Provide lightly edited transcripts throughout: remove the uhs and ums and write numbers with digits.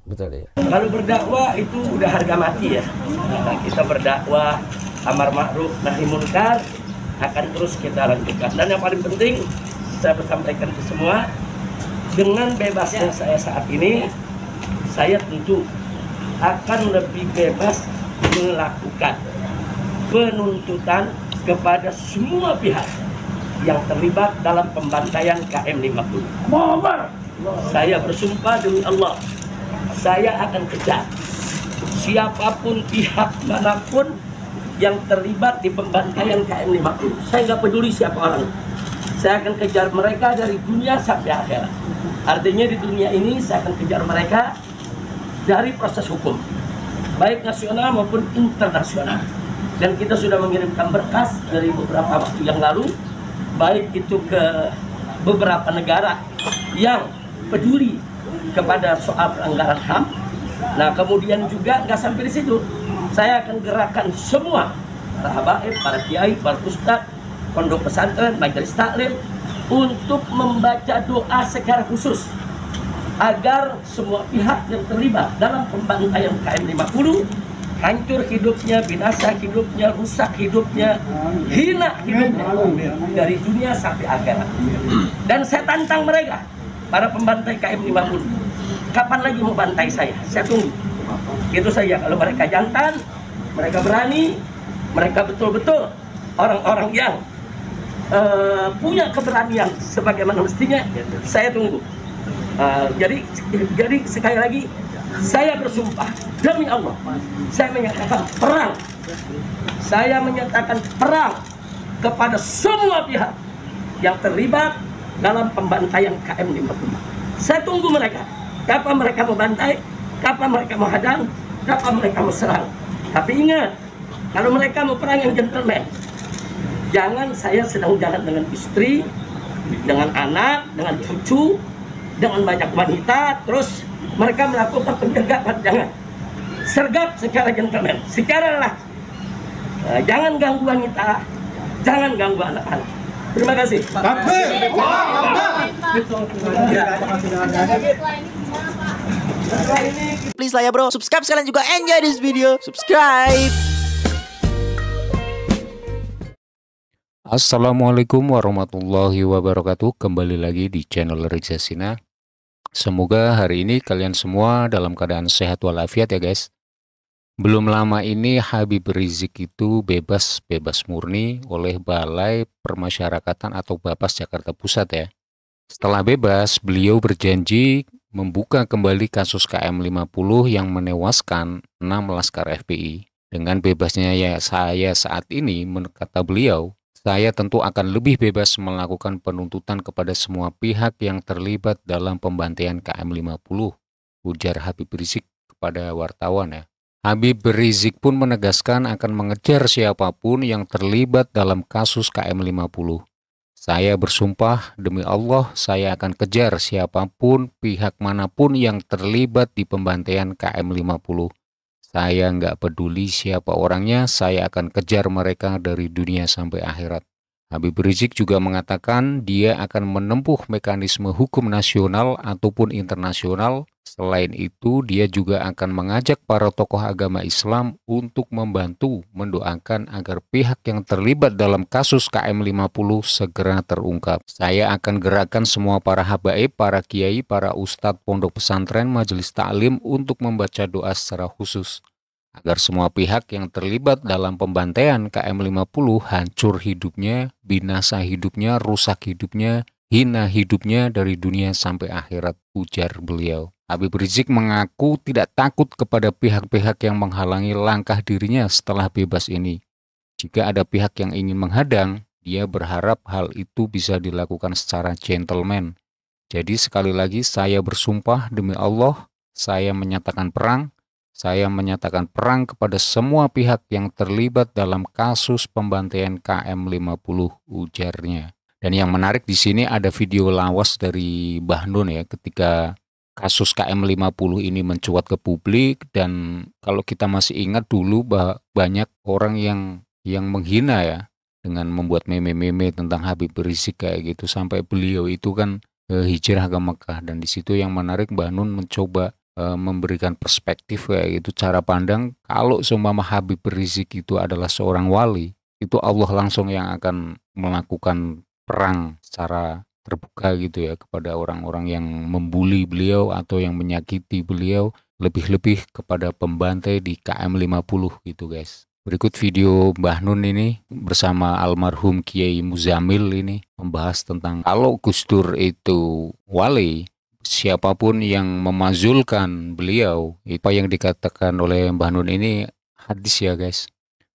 Betul ya. Kalau berdakwah itu udah harga mati ya. Nah, kita berdakwah amar ma'ruf nahi munkar akan terus kita lanjutkan. Dan yang paling penting saya sampaikan ke semua, dengan bebasnya saya saat ini, saya tentu akan lebih bebas melakukan penuntutan kepada semua pihak yang terlibat dalam pembantaian KM 50. Saya bersumpah demi Allah, saya akan kejar siapapun pihak manapun yang terlibat di pembantaian KM 50. Saya nggak peduli siapa orang. Saya akan kejar mereka dari dunia sampai akhirat. Artinya di dunia ini saya akan kejar mereka dari proses hukum, baik nasional maupun internasional. Dan kita sudah mengirimkan berkas dari beberapa waktu yang lalu, baik itu ke beberapa negara yang peduli kepada soal pelanggaran HAM. Nah, kemudian juga nggak sampai di situ, saya akan gerakan semua para habaib, para kiai, para ustadz, pondok pesantren, majelis taklim untuk membaca doa secara khusus agar semua pihak yang terlibat dalam pembantaian KM 50 hancur hidupnya, binasa hidupnya, rusak hidupnya, hina hidupnya dari dunia sampai akhirat. Dan saya tantang mereka, para pembantai KM 50, kapan lagi mau bantai saya? Saya tunggu. Itu saja. Kalau mereka jantan, mereka berani, mereka betul-betul orang-orang yang punya keberanian sebagaimana mestinya, saya tunggu. Jadi sekali lagi saya bersumpah demi Allah, saya menyatakan perang. Saya menyatakan perang kepada semua pihak yang terlibat dalam pembantaian KM 50. Saya tunggu mereka. Kapan mereka mau bantai, kapan mereka mau hadang, kapan mereka mau serang. Tapi ingat, kalau mereka mau perang yang gentleman, jangan saya sedang jalan dengan istri, dengan anak, dengan cucu, dengan banyak wanita, terus mereka melakukan penjagaan. Jangan. Sergap secara gentleman, secara lelaki. Jangan ganggu wanita, jangan ganggu anak-anak. Terima kasih. Please lah ya bro, subscribe sekalian juga, enjoy this video, subscribe. Assalamualaikum warahmatullahi wabarakatuh. Kembali lagi di channel Riza Sina. Semoga hari ini kalian semua dalam keadaan sehat walafiat ya guys. Belum lama ini Habib Rizik itu bebas murni oleh Balai Permasyarakatan atau Bapas Jakarta Pusat ya. Setelah bebas, beliau berjanji membuka kembali kasus KM 50 yang menewaskan 6 laskar FPI. Dengan bebasnya ya saya saat ini, kata beliau, saya tentu akan lebih bebas melakukan penuntutan kepada semua pihak yang terlibat dalam pembantaian KM 50, ujar Habib Rizik kepada wartawan ya. Habib Rizik pun menegaskan akan mengejar siapapun yang terlibat dalam kasus KM 50. Saya bersumpah demi Allah saya akan kejar siapapun pihak manapun yang terlibat di pembantaian KM 50. Saya nggak peduli siapa orangnya, saya akan kejar mereka dari dunia sampai akhirat. Habib Rizik juga mengatakan dia akan menempuh mekanisme hukum nasional ataupun internasional. Selain itu, dia juga akan mengajak para tokoh agama Islam untuk membantu mendoakan agar pihak yang terlibat dalam kasus KM 50 segera terungkap. Saya akan gerakan semua para habaib, para kiai, para ustadz pondok pesantren, majelis taklim untuk membaca doa secara khusus agar semua pihak yang terlibat dalam pembantaian KM 50 hancur hidupnya, binasa hidupnya, rusak hidupnya, hina hidupnya dari dunia sampai akhirat, ujar beliau. Habib Rizik mengaku tidak takut kepada pihak-pihak yang menghalangi langkah dirinya setelah bebas ini. Jika ada pihak yang ingin menghadang, dia berharap hal itu bisa dilakukan secara gentleman. Jadi sekali lagi saya bersumpah demi Allah, saya menyatakan perang. Saya menyatakan perang kepada semua pihak yang terlibat dalam kasus pembantaian KM 50, ujarnya. Dan yang menarik di sini ada video lawas dari Mbah Nun ya ketika kasus KM 50 ini mencuat ke publik. Dan kalau kita masih ingat dulu banyak orang yang menghina ya dengan membuat meme-meme tentang Habib Rizik kayak gitu, sampai beliau itu kan hijrah ke Mekah. Dan di situ yang menarik Mbah Nun mencoba memberikan perspektif kayak gitu, cara pandang kalau seumpama Habib Rizik itu adalah seorang wali, itu Allah langsung yang akan melakukan perang secara terbuka gitu ya kepada orang-orang yang membuli beliau atau yang menyakiti beliau, lebih-lebih kepada pembantai di KM 50 gitu guys. Berikut video Mbah Nun ini bersama almarhum Kiai Muzamil ini membahas tentang kalau Gus Dur itu wali, siapapun yang memazulkan beliau, apa yang dikatakan oleh Mbah Nun ini hadis ya guys.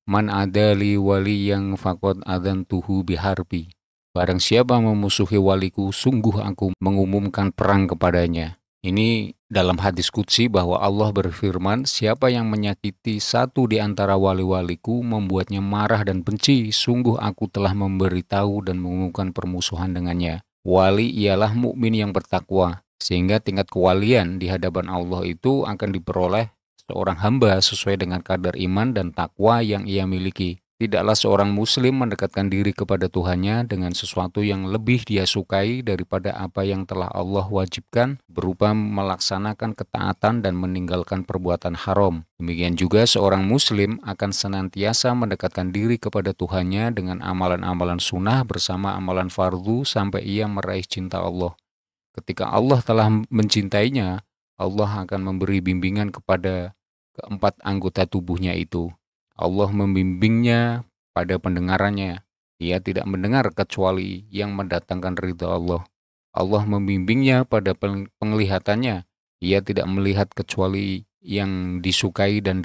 Man adali wali yang faqad adantuhu biharbi. Barang siapa memusuhi waliku, sungguh aku mengumumkan perang kepadanya. Ini dalam hadis qudsi bahwa Allah berfirman, siapa yang menyakiti satu di antara wali-waliku, membuatnya marah dan benci, sungguh aku telah memberitahu dan mengumumkan permusuhan dengannya. Wali ialah mukmin yang bertakwa, sehingga tingkat kewalian di hadapan Allah itu akan diperoleh seorang hamba sesuai dengan kadar iman dan takwa yang ia miliki. Tidaklah seorang muslim mendekatkan diri kepada Tuhannya dengan sesuatu yang lebih dia sukai daripada apa yang telah Allah wajibkan berupa melaksanakan ketaatan dan meninggalkan perbuatan haram. Demikian juga seorang muslim akan senantiasa mendekatkan diri kepada Tuhannya dengan amalan-amalan sunnah bersama amalan fardu sampai ia meraih cinta Allah. Ketika Allah telah mencintainya, Allah akan memberi bimbingan kepada keempat anggota tubuhnya itu. Allah membimbingnya pada pendengarannya. Ia tidak mendengar kecuali yang mendatangkan ridha Allah. Allah membimbingnya pada penglihatannya. Ia tidak melihat kecuali yang disukai dan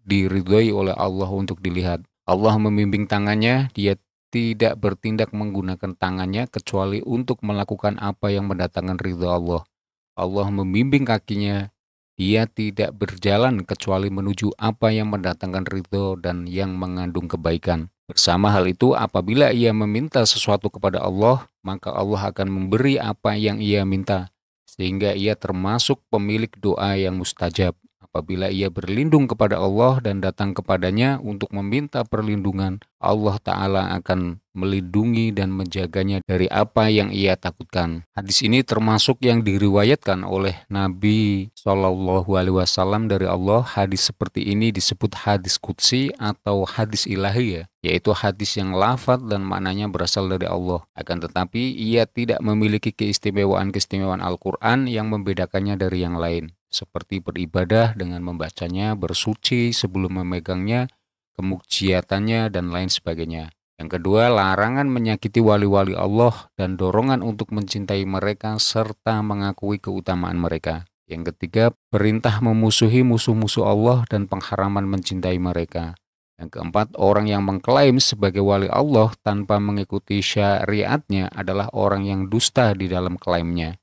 diridhoi oleh Allah untuk dilihat. Allah membimbing tangannya. Dia tidak bertindak menggunakan tangannya kecuali untuk melakukan apa yang mendatangkan ridha Allah. Allah membimbing kakinya. Dia tidak berjalan kecuali menuju apa yang mendatangkan ridho dan yang mengandung kebaikan. Bersama hal itu, apabila ia meminta sesuatu kepada Allah, maka Allah akan memberi apa yang ia minta, sehingga ia termasuk pemilik doa yang mustajab. Apabila ia berlindung kepada Allah dan datang kepadanya untuk meminta perlindungan, Allah Ta'ala akan melindungi dan menjaganya dari apa yang ia takutkan. Hadis ini termasuk yang diriwayatkan oleh Nabi SAW dari Allah. Hadis seperti ini disebut hadis qudsi atau hadis ilahi ya, yaitu hadis yang lafaz dan maknanya berasal dari Allah. Akan tetapi ia tidak memiliki keistimewaan-keistimewaan Al-Quran yang membedakannya dari yang lain, seperti beribadah dengan membacanya, bersuci sebelum memegangnya, kemujiatannya, dan lain sebagainya. Yang kedua, larangan menyakiti wali-wali Allah dan dorongan untuk mencintai mereka serta mengakui keutamaan mereka. Yang ketiga, perintah memusuhi musuh-musuh Allah dan pengharaman mencintai mereka. Yang keempat, orang yang mengklaim sebagai wali Allah tanpa mengikuti syariatnya adalah orang yang dusta di dalam klaimnya.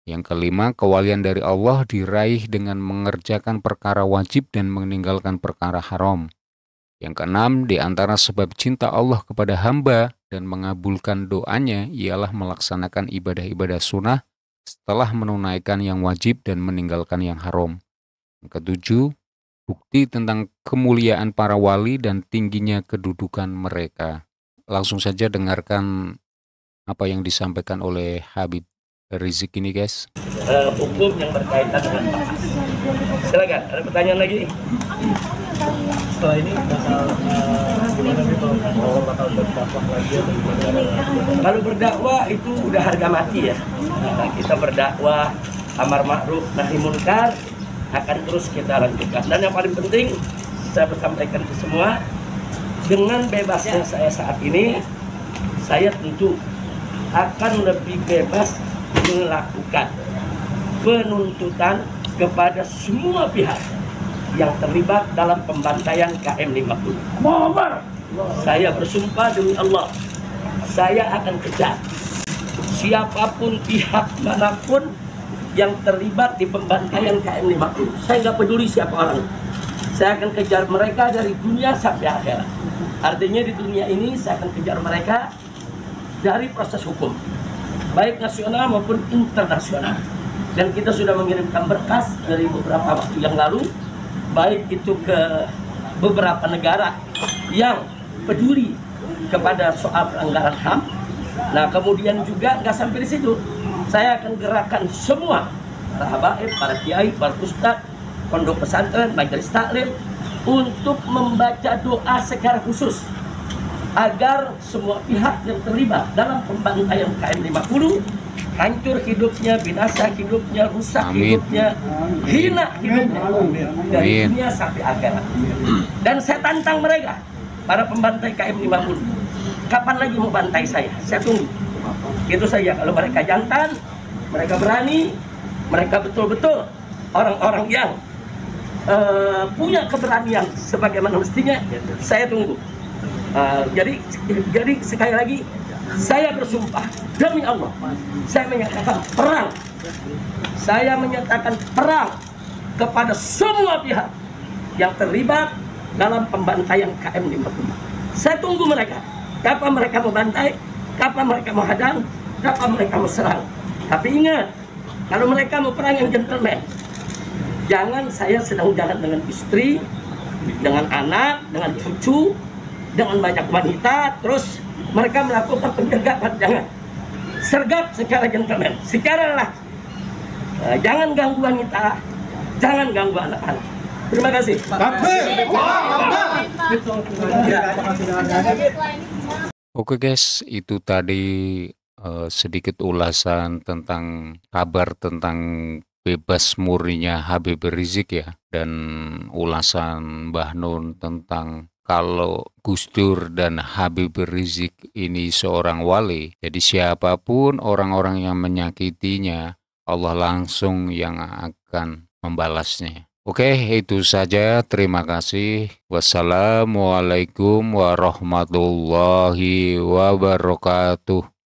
Yang kelima, kewalian dari Allah diraih dengan mengerjakan perkara wajib dan meninggalkan perkara haram. Yang keenam, di antara sebab cinta Allah kepada hamba dan mengabulkan doanya ialah melaksanakan ibadah-ibadah sunnah setelah menunaikan yang wajib dan meninggalkan yang haram. Yang ketujuh, bukti tentang kemuliaan para wali dan tingginya kedudukan mereka. Langsung saja dengarkan apa yang disampaikan oleh Habib Rizik ini guys. Hukum yang berkaitan dengan bakas. Silakan, ada pertanyaan lagi? Setelah ini gimana nih kalau bakal berdakwah lagi atau gimana? Kalau berdakwah itu udah harga mati ya. Nah, kita berdakwah amar ma'ruf nahi munkar akan terus kita lanjutkan. Dan yang paling penting saya sampaikan ke semua, dengan bebasnya saya saat ini, saya tentu akan lebih bebas melakukan penuntutan kepada semua pihak yang terlibat dalam pembantaian KM 50. Saya bersumpah demi Allah, saya akan kejar siapapun pihak manapun yang terlibat di pembantaian KM 50. Saya nggak peduli siapa orang. Saya akan kejar mereka dari dunia sampai akhirat. Artinya di dunia ini saya akan kejar mereka dari proses hukum, baik nasional maupun internasional. Dan kita sudah mengirimkan berkas dari beberapa waktu yang lalu, baik itu ke beberapa negara yang peduli kepada soal pelanggaran HAM. Nah, kemudian juga nggak sampai di situ, saya akan gerakan semua para habaib, para kiai, para ustadz, pondok pesantren, majelis taklim untuk membaca doa secara khusus agar semua pihak yang terlibat dalam pembantaian KM50 hancur hidupnya, binasa hidupnya, rusak Amin. hidupnya, hina hidupnya dari dunia sampai akhirat. Dan saya tantang mereka, para pembantai KM50, kapan lagi mau bantai saya? Saya tunggu. Itu saja. Kalau mereka jantan, mereka berani, mereka betul-betul orang-orang yang punya keberanian sebagaimana mestinya, saya tunggu. Jadi sekali lagi saya bersumpah demi Allah, saya menyatakan perang. Saya menyatakan perang kepada semua pihak yang terlibat dalam pembantaian KM50. Saya tunggu mereka. Kapan mereka mau bantai, kapan mereka mau hadang, kapan mereka mau serang. Tapi ingat, kalau mereka mau perang yang gentleman, jangan saya sedang jalan dengan istri, dengan anak, dengan cucu, dengan banyak wanita, terus mereka melakukan penjagaan. Jangan. Sergap secara gentleman, secara lelaki. Jangan ganggu wanita, jangan ganggu anak-anak. Terima kasih. Oke guys, itu tadi sedikit ulasan tentang kabar tentang bebas murninya Habib Rizik ya, dan ulasan Mbah Nun tentang kalau Gus Dur dan Habib Rizik ini seorang wali, jadi siapapun orang-orang yang menyakitinya, Allah langsung yang akan membalasnya. Oke, itu saja. Terima kasih. Wassalamualaikum warahmatullahi wabarakatuh.